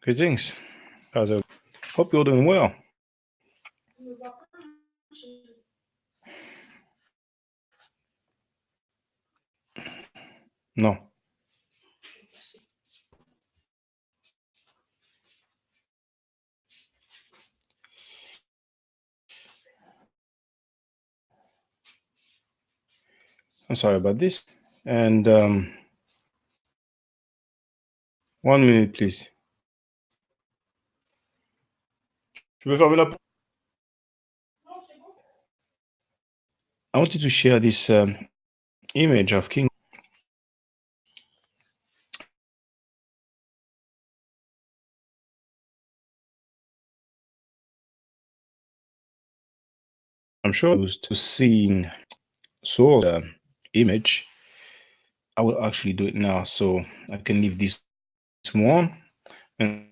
Greetings. How's it? Hope you're doing well. No. I'm sorry about this. And 1 minute, please. Tu peux fermer la porte? I wanted to share this image of King. I'm sure to seeing Saul's image. I will actually do it now, so I can leave this one and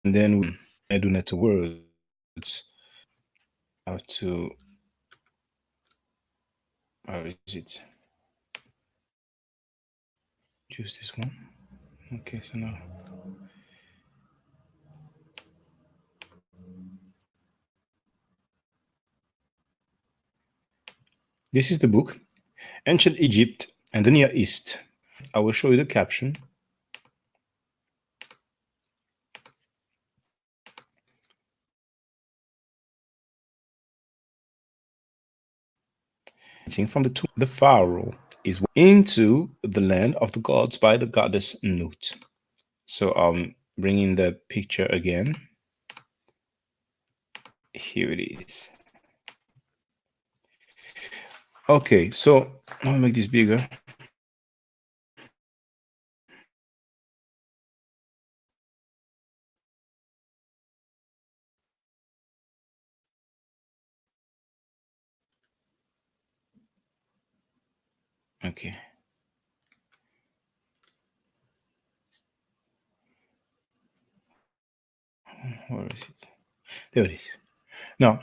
then I do not words. I have to. Where is it? Choose this one. Okay, so now. This is the book, Ancient Egypt and the Near East. I will show you the caption. From the Pharaoh is into the land of the gods by the goddess Nut. So I'm bringing the picture again. Here it is. Okay, so I'll make this bigger. Okay. Where is it? There it is. Now,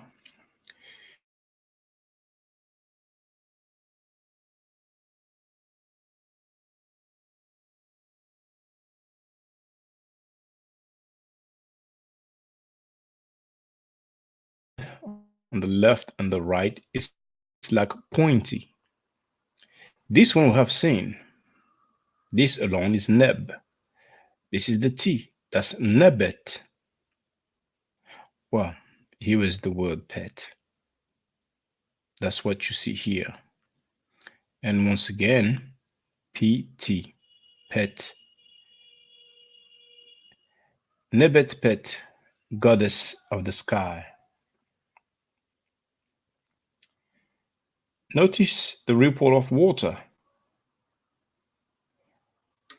on the left and the right, it's like pointy. This one we have seen. This alone is Neb. This is the T. That's Nebet. Well, here is the word pet. That's what you see here. And once again, PT, pet. Nebet pet, goddess of the sky. Notice the ripple of water.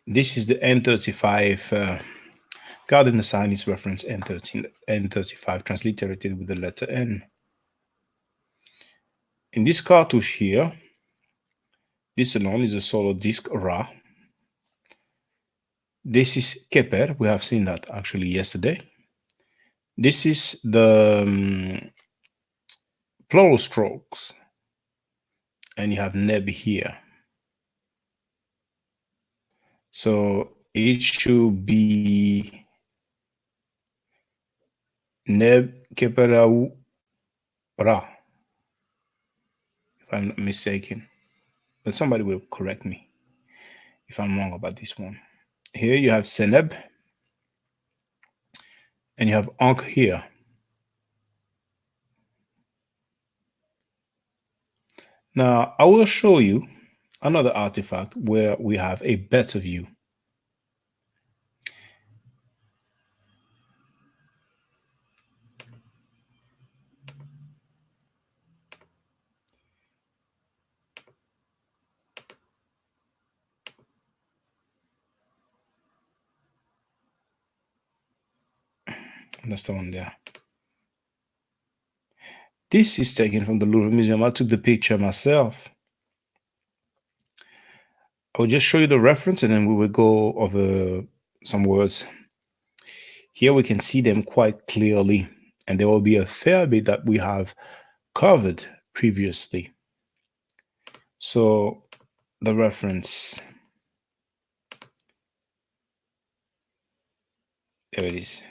This is the N35 God in the sign is reference N13, N35 transliterated with the letter N. In this cartouche here, this alone is a solar disk Ra. This is Keper. We have seen that actually yesterday. This is the plural strokes. And you have Neb here. So it should be Neb Keperau Ra, if I'm not mistaken. But somebody will correct me if I'm wrong about this one. Here you have Seneb, and you have Ankh here. Now, I will show you another artifact where we have a better view. That's the one there. This is taken from the Louvre Museum. I took the picture myself. I will just show you the reference and then we will go over some words. Here we can see them quite clearly, and there will be a fair bit that we have covered previously. So the reference There it is.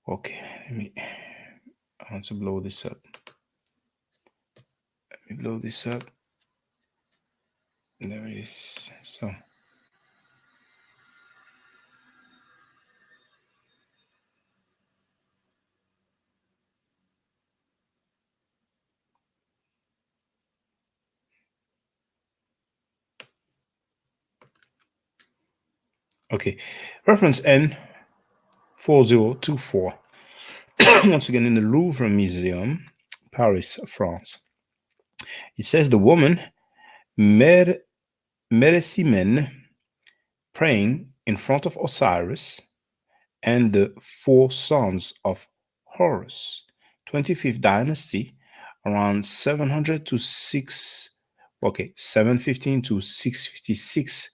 Okay, I want to blow this up. Let me blow this up. There it is. So, okay, reference N4024. Once again, in the Louvre Museum, Paris, France. It says the woman Mer Meresimene praying in front of Osiris and the four sons of Horus, 25th dynasty, around 700 to 715 to 656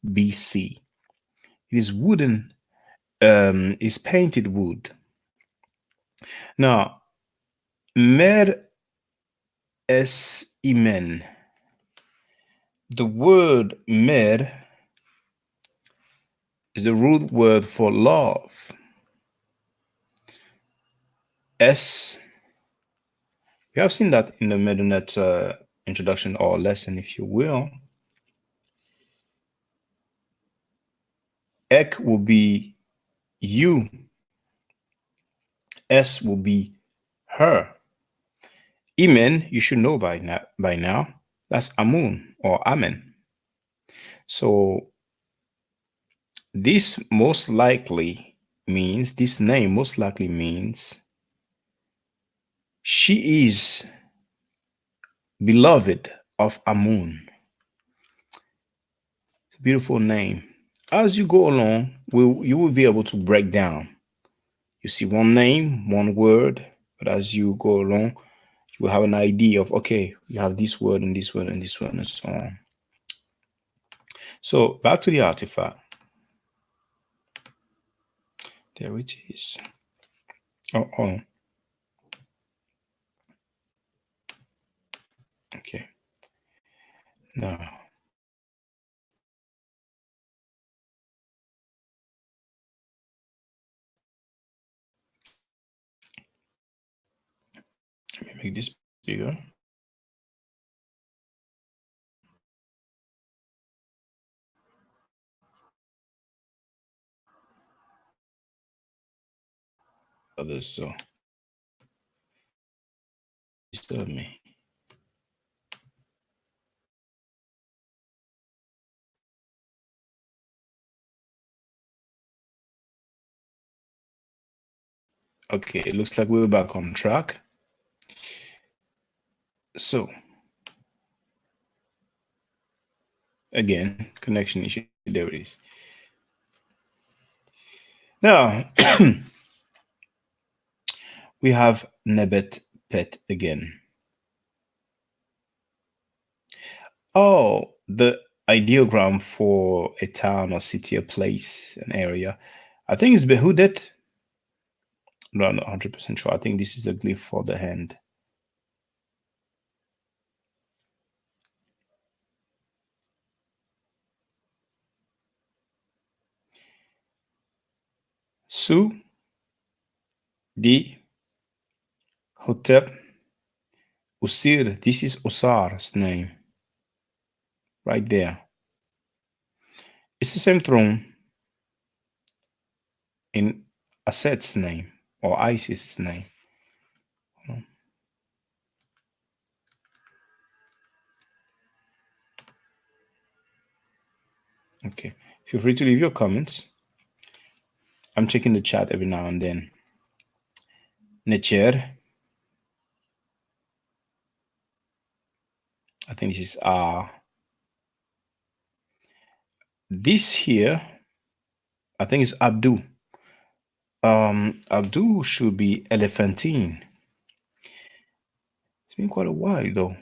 BC. It is wooden, is painted wood. Now, Mer es Imen. The word mer is the root word for love. S, we have seen that in the Medunet introduction or lesson, if you will. Ek will be you. S will be her. Imen, you should know by now. That's Amun or Amen. So this name most likely means she is beloved of Amun. It's a beautiful name. As you go along, you will be able to break down. You see one name, one word, but as you go along, you will have an idea of, okay, you have this word and this word and this word and so on. So back to the artifact. There it is. Oh. Okay. Now, let me make this bigger. Others, so disturb me. Okay, it looks like we're back on track. So, again, connection issue. There it is. Now, we have Nebet Pet again. Oh, the ideogram for a town or city, a place, an area. I think it's Behudet. No, I'm not 100% sure. I think this is the glyph for the hand. Su, Di, Hotep, Usir. This is Osar's name. Right there. It's the same throne in Aset's name or Isis's name. Okay. Feel free to leave your comments. I'm checking the chat every now and then. Necher. I think this is this here, I think it's Abdu. Abdu should be Elephantine. It's been quite a while though.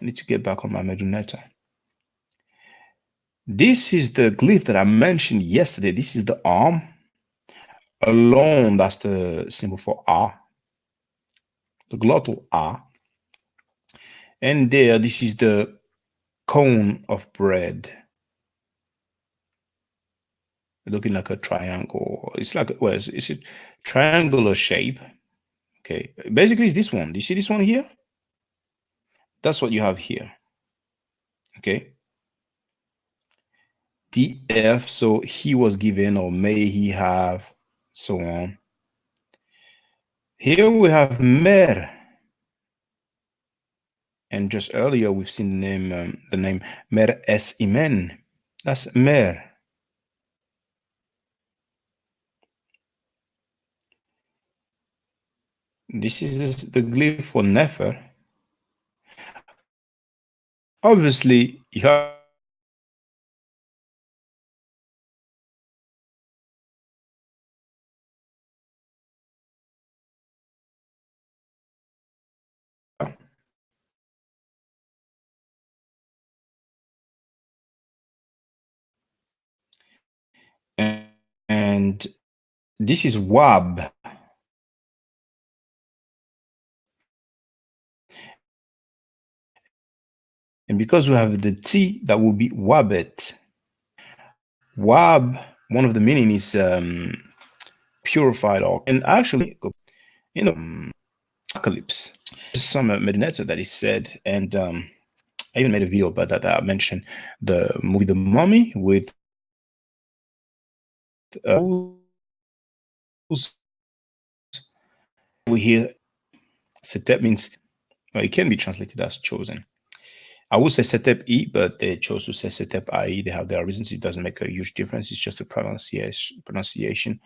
I need to get back on my Meduneta. This is the glyph that I mentioned yesterday. This is the arm. Alone, that's the symbol for A. The glottal A. And there, this is the cone of bread. looking like a triangle. It's like, well, it's a triangular shape. Okay, basically it's this one. Do you see this one here? That's what you have here. Okay, DF. So he was given, or may he have, so on. Here we have mer, and just earlier we've seen the name mer es imen. That's mer. This is the glyph for nefer. Obviously, you have and this is wab. And because we have the T, that will be wabet. Wab, one of the meaning is purified, or and actually, apocalypse. There's some Medinetto that is said, and I even made a video about that. I mentioned the movie The Mummy with we hear Setep means it can be translated as chosen. I would say Setep E, but they chose to say Setep IE. They have their reasons. It doesn't make a huge difference. It's just a pronunciation.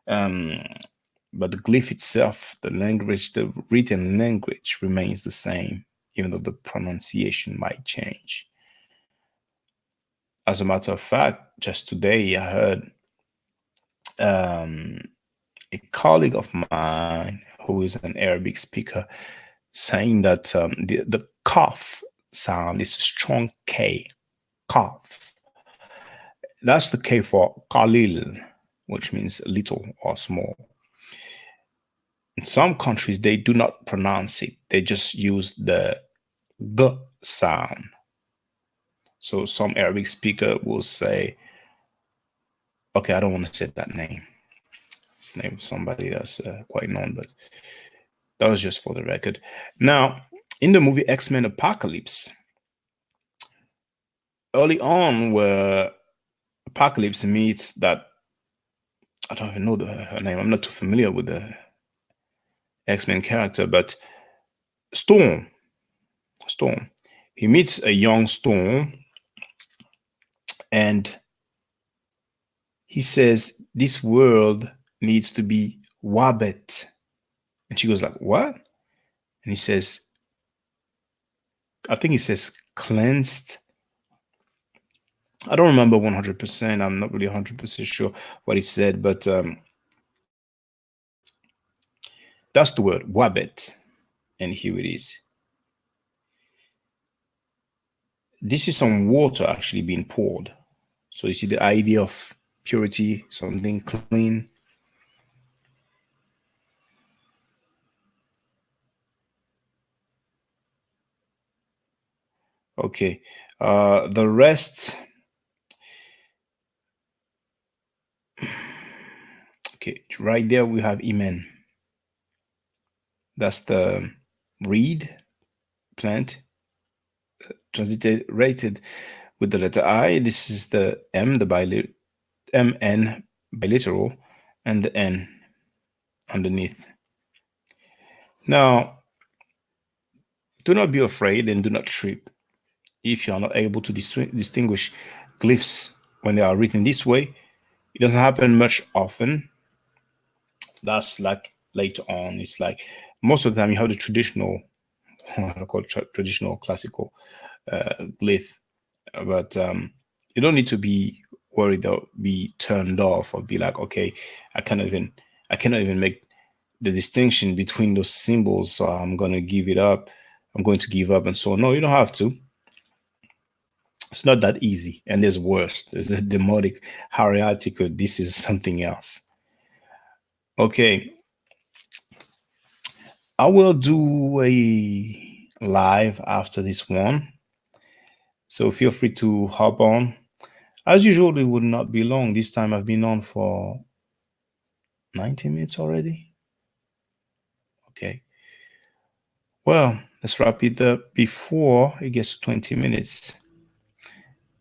But the glyph itself, the language, the written language remains the same, even though the pronunciation might change. As a matter of fact, just today I heard a colleague of mine who is an Arabic speaker saying that the kaf sound is a strong K, kaf. That's the K for qalil, which means little or small. In some countries, they do not pronounce it. They just use the g sound. So some Arabic speaker will say, okay, I don't want to say that name. It's the name of somebody that's quite known, but that was just for the record. Now, in the movie X-Men Apocalypse, early on where Apocalypse meets that, I don't even know her name. I'm not too familiar with the X-Men character, but Storm. He meets a young Storm, and he says, this world needs to be wabet. And she goes like, what? And he says, I think he says cleansed. I don't remember 100%. I'm not really 100% sure what he said, but that's the word, wabet. And here it is. This is some water actually being poured. So you see the idea of purity, something clean. Okay. The rest. Okay, right there we have Imen. That's the reed plant transliterated with the letter I. This is the M, the MN biliteral, and the N underneath. Now, do not be afraid and do not trip if you are not able to distinguish glyphs when they are written this way. It doesn't happen much often. That's like later on. It's like most of the time you have the traditional, what I call traditional classical glyph, but you don't need to be worried or be turned off or be like, okay, I cannot even make the distinction between those symbols, so I'm going to give it up. I'm going to give up and so on. No, you don't have to. It's not that easy. And there's worse. There's the demotic hierarchical. This is something else. Okay. I will do a live after this one. So feel free to hop on. As usual, it would not be long. This time I've been on for 90 minutes already. Okay. Well, let's wrap it up before it gets to 20 minutes.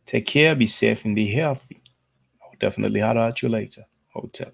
Take care, be safe, and be healthy. I'll definitely holler at you later. Hotel.